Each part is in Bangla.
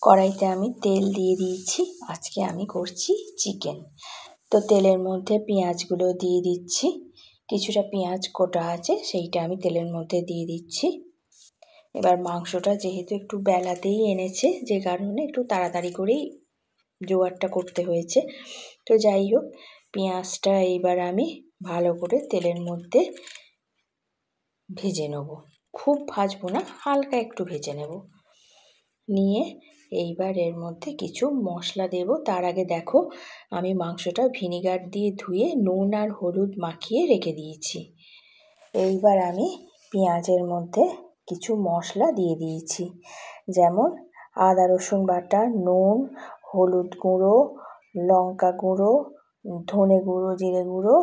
কড়াইতে আমি তেল দিয়ে দিয়েছি। আজকে আমি করছি চিকেন। তো তেলের মধ্যে পেঁয়াজগুলো দিয়ে দিচ্ছি। কিছুটা পেঁয়াজ কোটা আছে, সেইটা আমি তেলের মধ্যে দিয়ে দিচ্ছি। এবার মাংসটা যেহেতু একটু বেলাতেই এনেছে, যে কারণে একটু তাড়াতাড়ি করেই জোগাড়টা করতে হয়েছে। তো যাই হোক, পেঁয়াজটা এইবার আমি ভালো করে তেলের মধ্যে ভেজে নেব। খুব ভাজবো না, হালকা একটু ভেজে নেব। নিয়ে এইবার এর মধ্যে কিছু মশলা দেব। তার আগে দেখো, আমি মাংসটা ভিনিগার দিয়ে ধুয়ে নুন আর হলুদ মাখিয়ে রেখে দিয়েছি। এইবার আমি পেঁয়াজের মধ্যে কিছু মশলা দিয়ে দিয়েছি, যেমন আদা রসুন বাটা, নুন, হলুদ গুঁড়ো, লঙ্কা গুঁড়ো, ধনে গুঁড়ো, জিরে গুঁড়ো,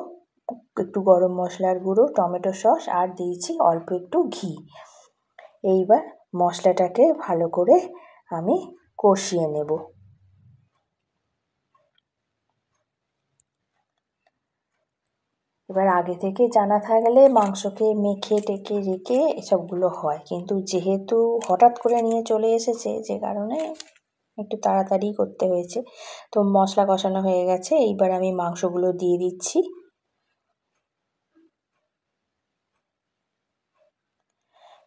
একটু গরম মশলার গুঁড়ো, টমেটো সস, আর দিয়েছি অল্প একটু ঘি। এইবার মশলাটাকে ভালো করে আমি কষিয়ে নেব। এবার আগে থেকে জানা থাকলে মাংসকে মেখে টেকে রেখে এসবগুলো হয়, কিন্তু যেহেতু হঠাৎ করে নিয়ে চলে এসেছে, যে কারণে একটু তাড়াতাড়ি করতে হয়েছে। তো মশলা কষানো হয়ে গেছে, এইবার আমি মাংসগুলো দিয়ে দিচ্ছি।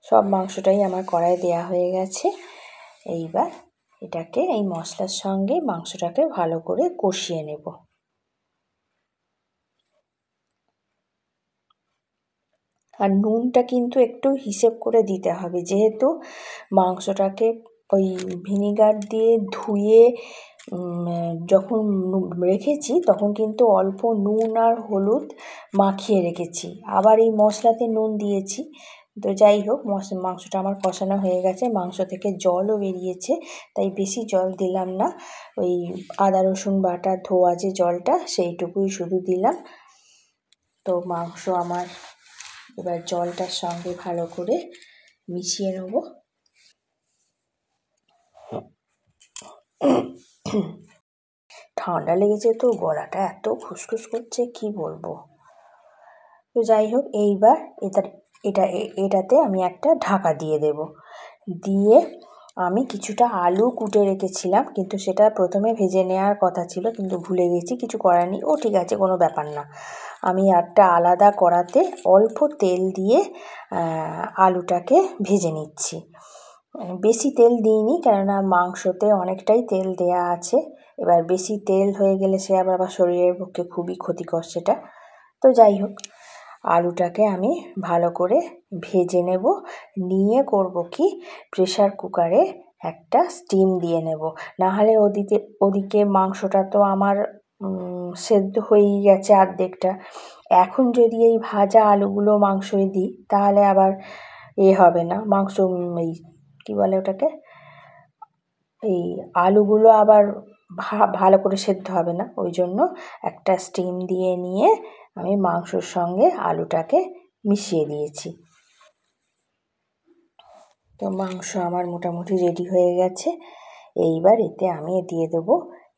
সব মাংসটাই আমার কড়াইয়ে দেওয়া হয়ে গেছে। এইবার এটাকে এই মশলার সঙ্গে মাংসটাকে ভালো করে কষিয়ে নেব। আর নুনটা কিন্তু একটু হিসেব করে দিতে হবে, যেহেতু মাংসটাকে ওই ভিনিগার দিয়ে ধুয়ে যখন রেখেছি, তখন কিন্তু অল্প নুন আর হলুদ মাখিয়ে রেখেছি, আবার এই মশলাতে নুন দিয়েছি। তো যাই হোক, মাংসটা আমার কষানো হয়ে গেছে, মাংস থেকে জলও বেরিয়েছে, তাই বেশি জল দিলাম না। ওই আদা রসুন বাটা ধোয়া যে জলটা, সেইটুকুই শুধু দিলাম। তো মাংস আমার এবার জলটার সঙ্গে ভালো করে মিশিয়ে নেব। ঠান্ডা লেগেছে তো গলাটা এত খুসখুস করছে, কি বলবো। তো যাই হোক, এইবার এটাতে আমি একটা ঢাকা দিয়ে দেব। দিয়ে আমি কিছুটা আলু কুটে রেখেছিলাম, কিন্তু সেটা প্রথমে ভেজে নেওয়ার কথা ছিল, কিন্তু ভুলে গেছি, কিছু করার নেই। ও ঠিক আছে, কোনো ব্যাপার না। আমি একটা আলাদা কড়াতে অল্প তেল দিয়ে আলুটাকে ভেজে নিচ্ছি। বেশি তেল দিইনি, কেননা মাংসতে অনেকটাই তেল দেয়া আছে। এবার বেশি তেল হয়ে গেলে সে আবার শরীরের পক্ষে খুবই ক্ষতিকর সেটা। তো যাই হোক, আলুটাকে আমি ভালো করে ভেজে নেব। নিয়ে করব কি, প্রেসার কুকারে একটা স্টিম দিয়ে নেব। নাহলে ওদিকে মাংসটা তো আমার সেদ্ধ হয়েই গেছে অর্ধেকটা। এখন যদি এই ভাজা আলুগুলো মাংসয় দিই, তাহলে আবার হবে না, মাংস এই কী বলে ওটাকে, এই আলুগুলো আবার ভালো করে সেদ্ধ হবে না। ওই জন্য একটা স্টিম দিয়ে নিয়ে আমি মাংসর সঙ্গে আলুটাকে মিশিয়ে দিয়েছি। তো মাংস আমার মোটামুটি রেডি হয়ে গেছে। এইবার এতে আমি দিয়ে দেবো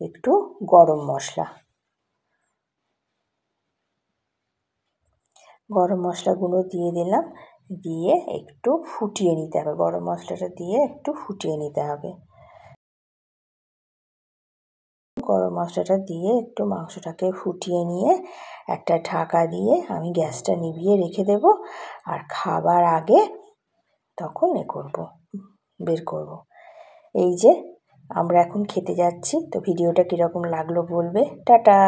একটু গরম মশলা। গরম মশলাগুলো দিয়ে দিলাম, দিয়ে একটু ফুটিয়ে নিতে হবে। গরম মশলাটা দিয়ে একটু ফুটিয়ে নিতে হবে। গরম মশলাটা দিয়ে একটু মাংসটাকে ফুটিয়ে নিয়ে একটা ঢাকা দিয়ে আমি গ্যাসটা নিভিয়ে রেখে দেব। আর খাবার আগে তখন বের করব। এই যে আমরা এখন খেতে যাচ্ছি। তো ভিডিওটা কীরকম লাগলো বলবে। টাটা।